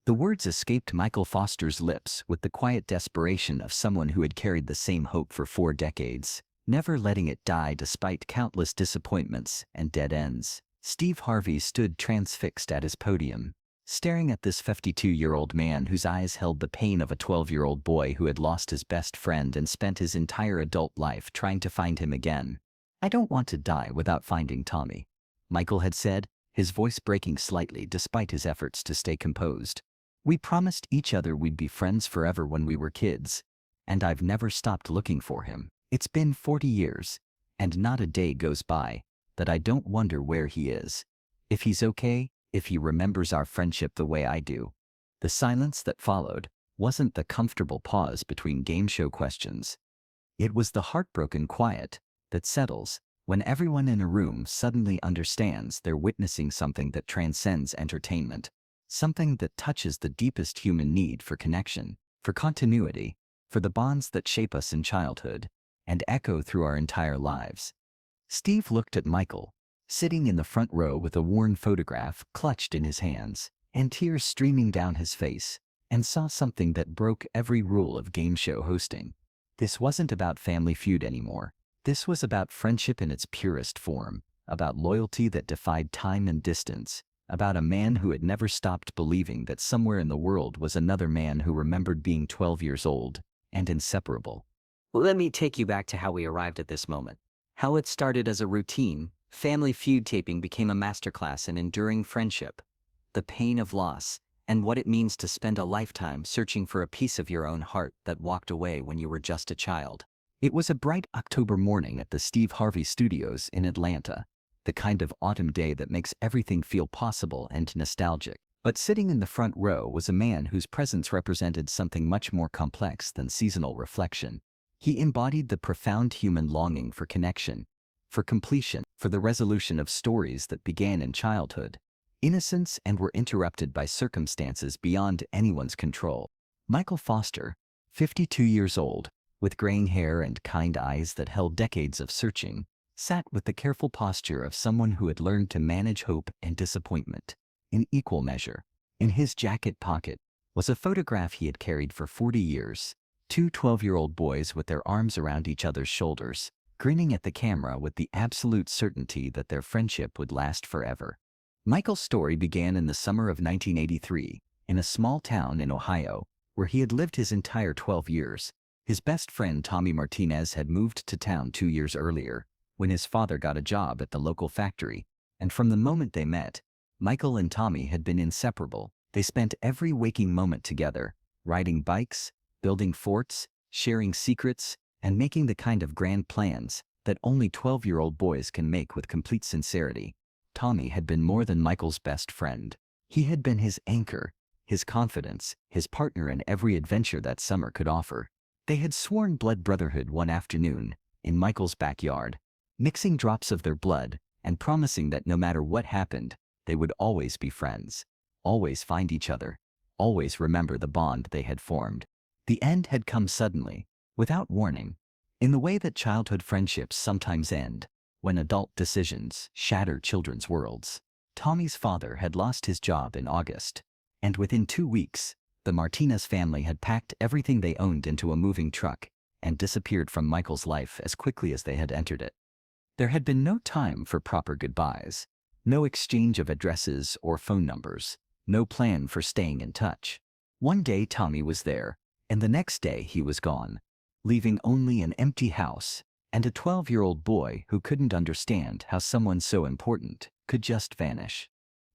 The words escaped Michael Foster's lips with the quiet desperation of someone who had carried the same hope for 4 decades, never letting it die despite countless disappointments and dead ends. Steve Harvey stood transfixed at his podium, staring at this 52-year-old man whose eyes held the pain of a 12-year-old boy who had lost his best friend and spent his entire adult life trying to find him again. "I don't want to die without finding Tommy," Michael had said, his voice breaking slightly despite his efforts to stay composed. "We promised each other we'd be friends forever when we were kids, and I've never stopped looking for him. It's been 40 years, and not a day goes by that I don't wonder where he is. If he's okay, if he remembers our friendship the way I do." The silence that followed wasn't the comfortable pause between game show questions. It was the heartbroken quiet that settles when everyone in a room suddenly understands they're witnessing something that transcends entertainment, something that touches the deepest human need for connection, for continuity, for the bonds that shape us in childhood and echo through our entire lives. Steve looked at Michael, sitting in the front row with a worn photograph clutched in his hands and tears streaming down his face, and saw something that broke every rule of game show hosting. This wasn't about Family Feud anymore. This was about friendship in its purest form, about loyalty that defied time and distance, about a man who had never stopped believing that somewhere in the world was another man who remembered being 12 years old and inseparable. Let me take you back to how we arrived at this moment. How it started as a routine, Family Feud taping became a masterclass in enduring friendship, the pain of loss, and what it means to spend a lifetime searching for a piece of your own heart that walked away when you were just a child. It was a bright October morning at the Steve Harvey Studios in Atlanta, the kind of autumn day that makes everything feel possible and nostalgic. But sitting in the front row was a man whose presence represented something much more complex than seasonal reflection. He embodied the profound human longing for connection, for completion, for the resolution of stories that began in childhood, innocence, and were interrupted by circumstances beyond anyone's control. Michael Foster, 52 years old, with graying hair and kind eyes that held decades of searching, sat with the careful posture of someone who had learned to manage hope and disappointment in equal measure. In his jacket pocket was a photograph he had carried for 40 years, two 12-year-old boys with their arms around each other's shoulders, grinning at the camera with the absolute certainty that their friendship would last forever. Michael's story began in the summer of 1983, in a small town in Ohio, where he had lived his entire 12 years. His best friend Tommy Martinez had moved to town 2 years earlier, when his father got a job at the local factory, and from the moment they met, Michael and Tommy had been inseparable. They spent every waking moment together, riding bikes, building forts, sharing secrets, and making the kind of grand plans that only 12-year-old boys can make with complete sincerity. Tommy had been more than Michael's best friend. He had been his anchor, his confidence, his partner in every adventure that summer could offer. They had sworn blood brotherhood one afternoon, in Michael's backyard, mixing drops of their blood and promising that no matter what happened, they would always be friends, always find each other, always remember the bond they had formed. The end had come suddenly, without warning, in the way that childhood friendships sometimes end, when adult decisions shatter children's worlds. Tommy's father had lost his job in August, and within 2 weeks, the Martinez family had packed everything they owned into a moving truck and disappeared from Michael's life as quickly as they had entered it. There had been no time for proper goodbyes, no exchange of addresses or phone numbers, no plan for staying in touch. One day Tommy was there, and the next day he was gone, leaving only an empty house and a 12-year-old boy who couldn't understand how someone so important could just vanish.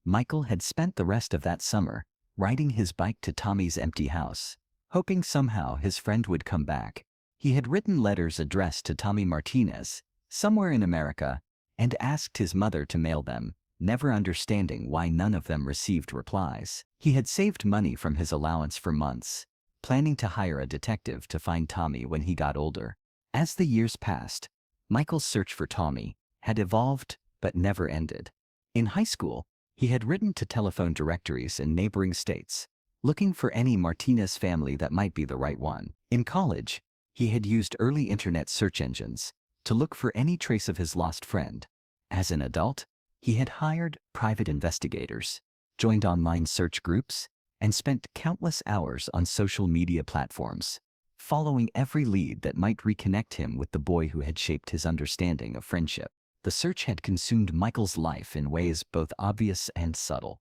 Michael had spent the rest of that summer riding his bike to Tommy's empty house, hoping somehow his friend would come back. He had written letters addressed to Tommy Martinez, somewhere in America, and asked his mother to mail them, never understanding why none of them received replies. He had saved money from his allowance for months, planning to hire a detective to find Tommy when he got older. As the years passed, Michael's search for Tommy had evolved but never ended. In high school, he had written to telephone directories in neighboring states, looking for any Martinez family that might be the right one. In college, he had used early internet search engines to look for any trace of his lost friend. As an adult, he had hired private investigators, joined online search groups, and spent countless hours on social media platforms, following every lead that might reconnect him with the boy who had shaped his understanding of friendship. The search had consumed Michael's life in ways both obvious and subtle.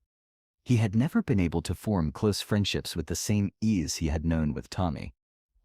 He had never been able to form close friendships with the same ease he had known with Tommy,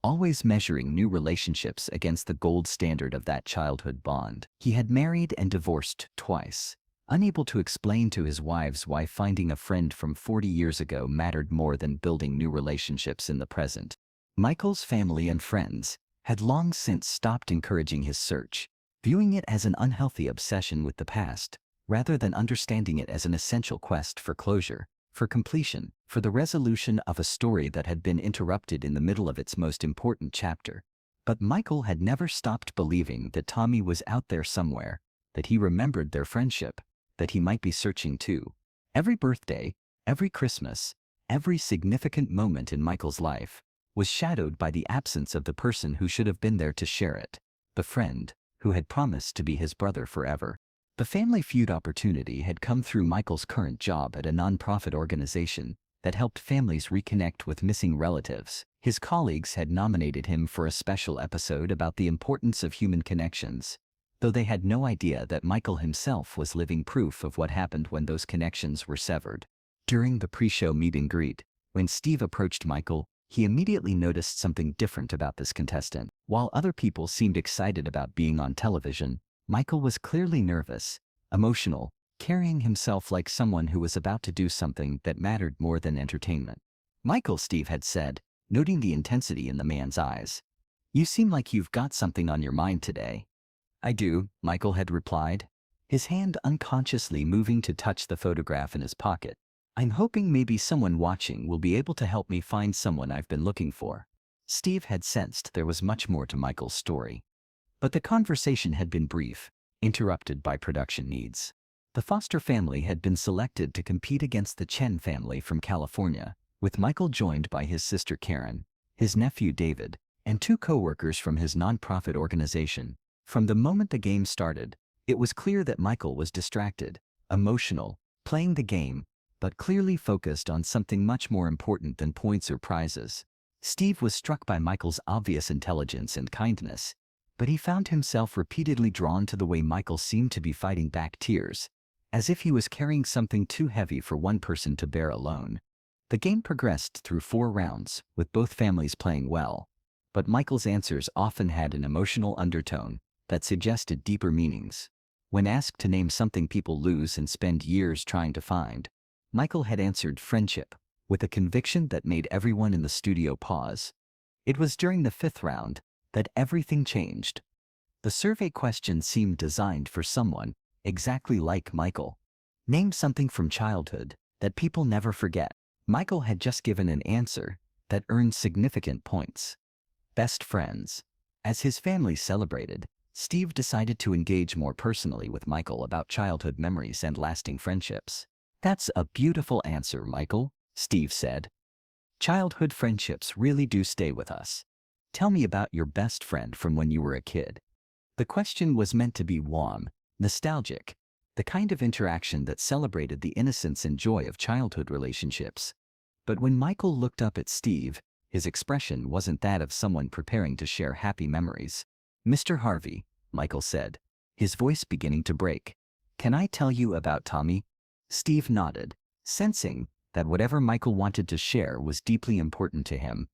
always measuring new relationships against the gold standard of that childhood bond. He had married and divorced twice, unable to explain to his wives why finding a friend from 40 years ago mattered more than building new relationships in the present. Michael's family and friends had long since stopped encouraging his search, viewing it as an unhealthy obsession with the past, rather than understanding it as an essential quest for closure, for completion, for the resolution of a story that had been interrupted in the middle of its most important chapter. But Michael had never stopped believing that Tommy was out there somewhere, that he remembered their friendship, that he might be searching too. Every birthday, every Christmas, every significant moment in Michael's life was shadowed by the absence of the person who should have been there to share it, the friend who had promised to be his brother forever. The Family Feud opportunity had come through Michael's current job at a nonprofit organization that helped families reconnect with missing relatives. His colleagues had nominated him for a special episode about the importance of human connections, though they had no idea that Michael himself was living proof of what happened when those connections were severed. During the pre-show meet and greet, when Steve approached Michael, he immediately noticed something different about this contestant. While other people seemed excited about being on television, Michael was clearly nervous, emotional, carrying himself like someone who was about to do something that mattered more than entertainment. "Michael," Steve had said, noting the intensity in the man's eyes, "you seem like you've got something on your mind today." "I do," Michael had replied, his hand unconsciously moving to touch the photograph in his pocket. "I'm hoping maybe someone watching will be able to help me find someone I've been looking for." Steve had sensed there was much more to Michael's story. But the conversation had been brief, interrupted by production needs. The Foster family had been selected to compete against the Chen family from California, with Michael joined by his sister Karen, his nephew David, and 2 co-workers from his nonprofit organization. From the moment the game started, it was clear that Michael was distracted, emotional, playing the game, but clearly focused on something much more important than points or prizes. Steve was struck by Michael's obvious intelligence and kindness, but he found himself repeatedly drawn to the way Michael seemed to be fighting back tears, as if he was carrying something too heavy for one person to bear alone. The game progressed through 4 rounds, with both families playing well, but Michael's answers often had an emotional undertone that suggested deeper meanings. When asked to name something people lose and spend years trying to find, Michael had answered friendship, with a conviction that made everyone in the studio pause. It was during the 5th round that everything changed. The survey question seemed designed for someone exactly like Michael. Name something from childhood that people never forget. Michael had just given an answer that earned significant points. Best friends. As his family celebrated, Steve decided to engage more personally with Michael about childhood memories and lasting friendships. "That's a beautiful answer, Michael," Steve said. "Childhood friendships really do stay with us. Tell me about your best friend from when you were a kid." The question was meant to be warm, nostalgic, the kind of interaction that celebrated the innocence and joy of childhood relationships. But when Michael looked up at Steve, his expression wasn't that of someone preparing to share happy memories. "Mr. Harvey," Michael said, his voice beginning to break, "can I tell you about Tommy?" Steve nodded, sensing that whatever Michael wanted to share was deeply important to him.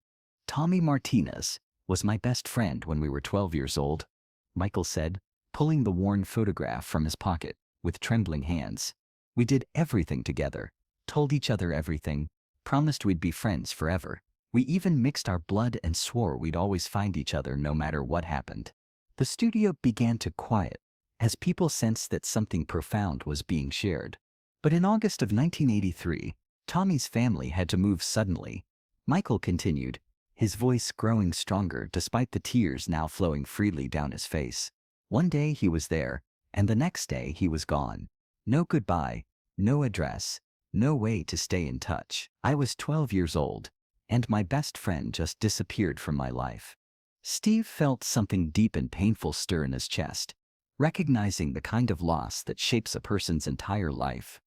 "Tommy Martinez was my best friend when we were 12 years old," Michael said, pulling the worn photograph from his pocket with trembling hands. "We did everything together, told each other everything, promised we'd be friends forever. We even mixed our blood and swore we'd always find each other no matter what happened." The studio began to quiet as people sensed that something profound was being shared. But in August of 1983, Tommy's family had to move suddenly. Michael continued, his voice growing stronger despite the tears now flowing freely down his face. "One day he was there, and the next day he was gone. No goodbye, no address, no way to stay in touch. I was 12 years old, and my best friend just disappeared from my life." Steve felt something deep and painful stir in his chest, recognizing the kind of loss that shapes a person's entire life.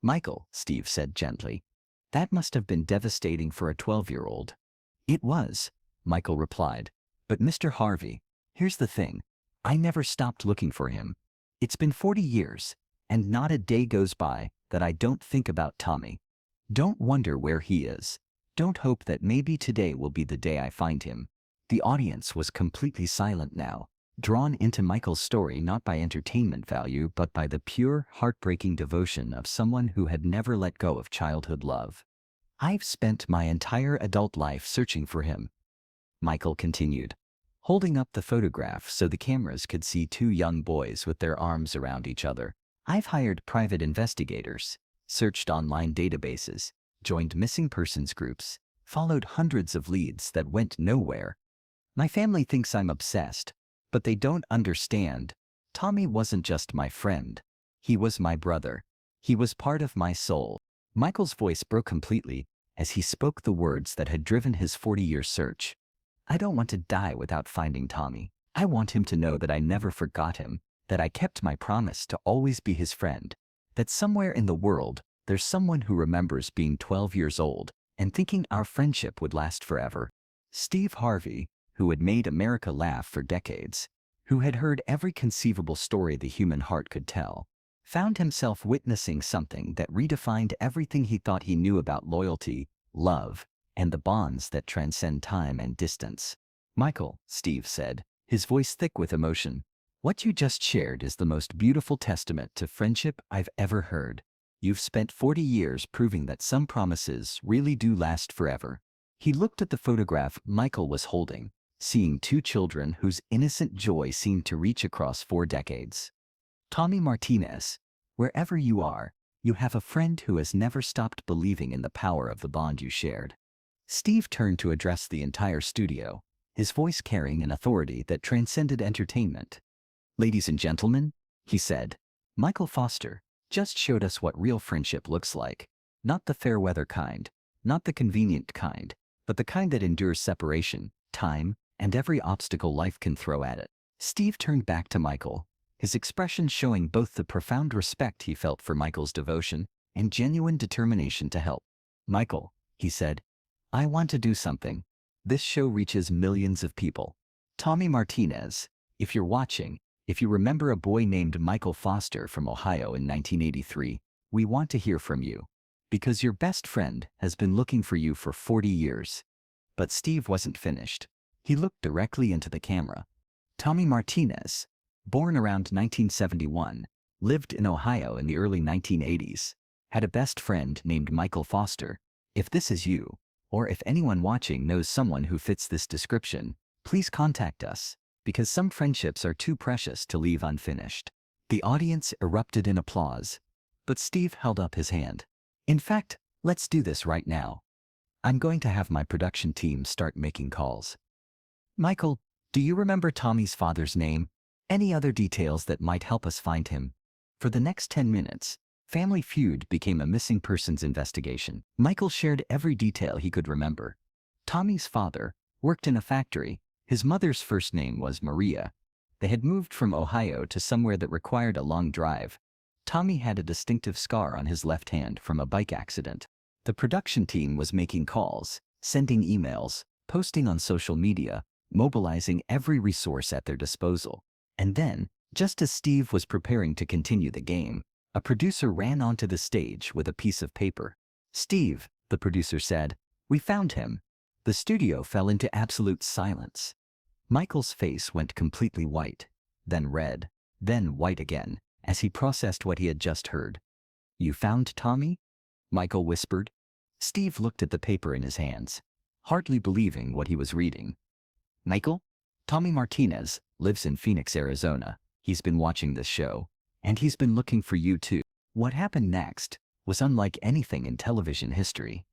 "Michael," Steve said gently, That must have been devastating for a 12-year-old. It was, Michael replied. But Mr. Harvey, here's the thing. I never stopped looking for him. It's been 40 years, and not a day goes by that I don't think about Tommy. Don't wonder where he is. Don't hope that maybe today will be the day I find him. The audience was completely silent now, drawn into Michael's story not by entertainment value but by the pure, heartbreaking devotion of someone who had never let go of childhood love. I've spent my entire adult life searching for him, Michael continued, holding up the photograph so the cameras could see two young boys with their arms around each other. I've hired private investigators, searched online databases, joined missing persons groups, followed hundreds of leads that went nowhere. My family thinks I'm obsessed, but they don't understand. Tommy wasn't just my friend. He was my brother. He was part of my soul. Michael's voice broke completely as he spoke the words that had driven his 40-year search. I don't want to die without finding Tommy. I want him to know that I never forgot him, that I kept my promise to always be his friend, that somewhere in the world there's someone who remembers being 12 years old and thinking our friendship would last forever. Steve Harvey, who had made America laugh for decades, who had heard every conceivable story the human heart could tell, found himself witnessing something that redefined everything he thought he knew about loyalty, love, and the bonds that transcend time and distance. Michael, Steve said, his voice thick with emotion, what you just shared is the most beautiful testament to friendship I've ever heard. You've spent 40 years proving that some promises really do last forever. He looked at the photograph Michael was holding, seeing two children whose innocent joy seemed to reach across 4 decades. Tommy Martinez, wherever you are, you have a friend who has never stopped believing in the power of the bond you shared. Steve turned to address the entire studio, his voice carrying an authority that transcended entertainment. Ladies and gentlemen, he said, Michael Foster just showed us what real friendship looks like. Not the fair weather kind, not the convenient kind, but the kind that endures separation, time, and every obstacle life can throw at it. Steve turned back to Michael, his expression showing both the profound respect he felt for Michael's devotion and genuine determination to help. Michael, he said, I want to do something. This show reaches millions of people. Tommy Martinez, if you're watching, if you remember a boy named Michael Foster from Ohio in 1983, we want to hear from you. Because your best friend has been looking for you for 40 years. But Steve wasn't finished. He looked directly into the camera. Tommy Martinez, born around 1971, lived in Ohio in the early 1980s, had a best friend named Michael Foster. If this is you, or if anyone watching knows someone who fits this description, please contact us, because some friendships are too precious to leave unfinished. The audience erupted in applause, but Steve held up his hand. In fact, let's do this right now. I'm going to have my production team start making calls. Michael, do you remember Tommy's father's name? Any other details that might help us find him? For the next 10 minutes, Family Feud became a missing persons investigation. Michael shared every detail he could remember. Tommy's father worked in a factory. His mother's first name was Maria. They had moved from Ohio to somewhere that required a long drive. Tommy had a distinctive scar on his left hand from a bike accident. The production team was making calls, sending emails, posting on social media, mobilizing every resource at their disposal. And then, just as Steve was preparing to continue the game, a producer ran onto the stage with a piece of paper. Steve, the producer said, we found him. The studio fell into absolute silence. Michael's face went completely white, then red, then white again, as he processed what he had just heard. You found Tommy? Michael whispered. Steve looked at the paper in his hands, hardly believing what he was reading. Michael? Tommy Martinez lives in Phoenix, Arizona. He's been watching this show, and he's been looking for you too. What happened next was unlike anything in television history.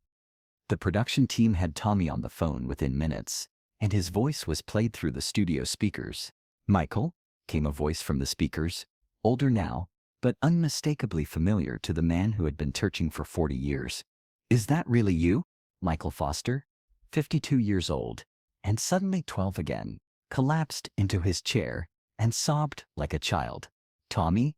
The production team had Tommy on the phone within minutes, and his voice was played through the studio speakers. Michael? Came a voice from the speakers, older now, but unmistakably familiar to the man who had been searching for 40 years. Is that really you? Michael Foster, 52 years old, and suddenly 12 again, collapsed into his chair and sobbed like a child. Tommy?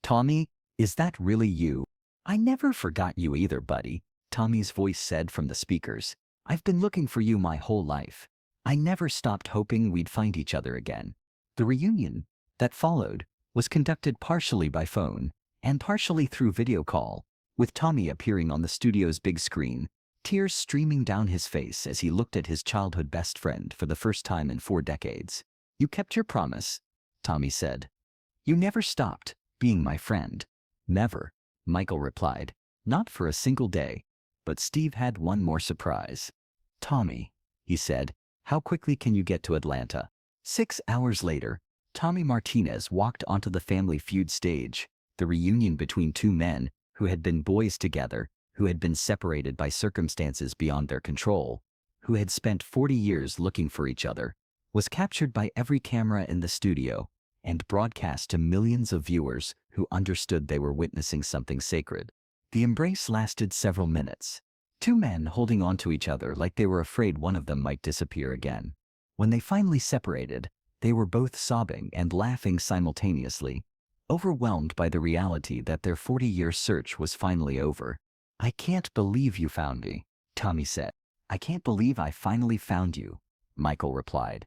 Tommy, is that really you? I never forgot you either, buddy. Tommy's voice said from the speakers. "I've been looking for you my whole life. I never stopped hoping we'd find each other again." The reunion that followed was conducted partially by phone and partially through video call, with Tommy appearing on the studio's big screen, tears streaming down his face as he looked at his childhood best friend for the first time in 4 decades. "You kept your promise," Tommy said. "You never stopped being my friend." "Never," Michael replied. "Not for a single day." But Steve had one more surprise. "Tommy," he said, "how quickly can you get to Atlanta?" 6 hours later, Tommy Martinez walked onto the Family Feud stage, the reunion between two men who had been boys together, who had been separated by circumstances beyond their control, who had spent 40 years looking for each other, was captured by every camera in the studio and broadcast to millions of viewers who understood they were witnessing something sacred. The embrace lasted several minutes, two men holding onto each other like they were afraid one of them might disappear again. When they finally separated, they were both sobbing and laughing simultaneously, overwhelmed by the reality that their 40-year search was finally over. "I can't believe you found me," Tommy said. "I can't believe I finally found you," Michael replied.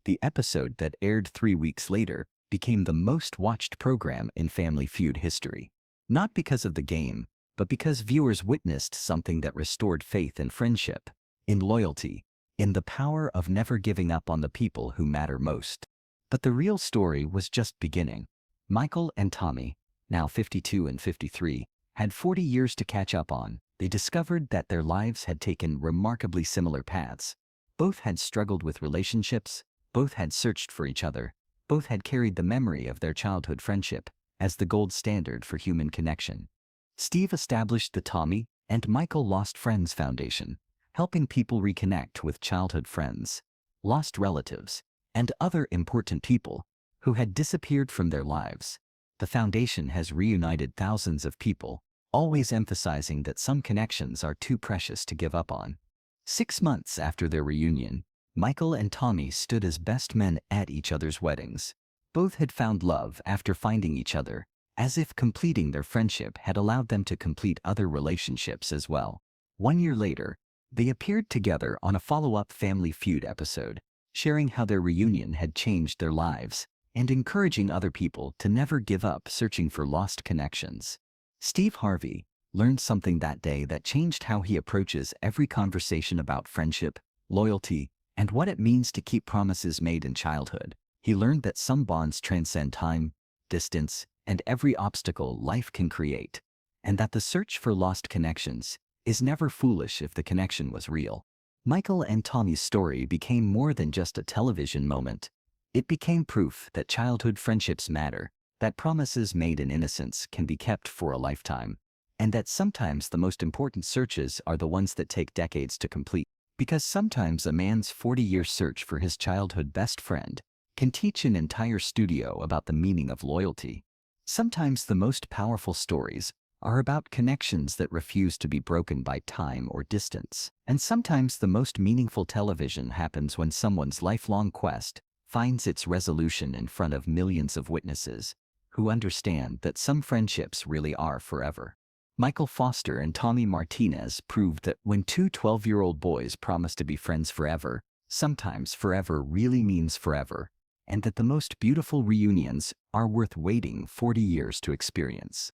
The episode that aired 3 weeks later became the most watched program in Family Feud history. Not because of the game, but because viewers witnessed something that restored faith in friendship, in loyalty, in the power of never giving up on the people who matter most. But the real story was just beginning. Michael and Tommy, now 52 and 53, had 40 years to catch up on. They discovered that their lives had taken remarkably similar paths. Both had struggled with relationships, both had searched for each other, both had carried the memory of their childhood friendship as the gold standard for human connection. Steve established the Tommy and Michael Lost Friends Foundation, helping people reconnect with childhood friends, lost relatives, and other important people who had disappeared from their lives. The foundation has reunited thousands of people, always emphasizing that some connections are too precious to give up on. 6 months after their reunion, Michael and Tommy stood as best men at each other's weddings. Both had found love after finding each other, as if completing their friendship had allowed them to complete other relationships as well. 1 year later, they appeared together on a follow-up Family Feud episode, sharing how their reunion had changed their lives and encouraging other people to never give up searching for lost connections. Steve Harvey learned something that day that changed how he approaches every conversation about friendship, loyalty, and what it means to keep promises made in childhood. He learned that some bonds transcend time, distance, and every obstacle life can create, and that the search for lost connections is never foolish if the connection was real. Michael and Tommy's story became more than just a television moment. It became proof that childhood friendships matter, that promises made in innocence can be kept for a lifetime, and that sometimes the most important searches are the ones that take decades to complete. Because sometimes a man's 40-year search for his childhood best friend can teach an entire studio about the meaning of loyalty. Sometimes the most powerful stories are about connections that refuse to be broken by time or distance. And sometimes the most meaningful television happens when someone's lifelong quest finds its resolution in front of millions of witnesses who understand that some friendships really are forever. Michael Foster and Tommy Martinez proved that when two 12-year-old boys promise to be friends forever, sometimes forever really means forever, and that the most beautiful reunions are worth waiting 40 years to experience.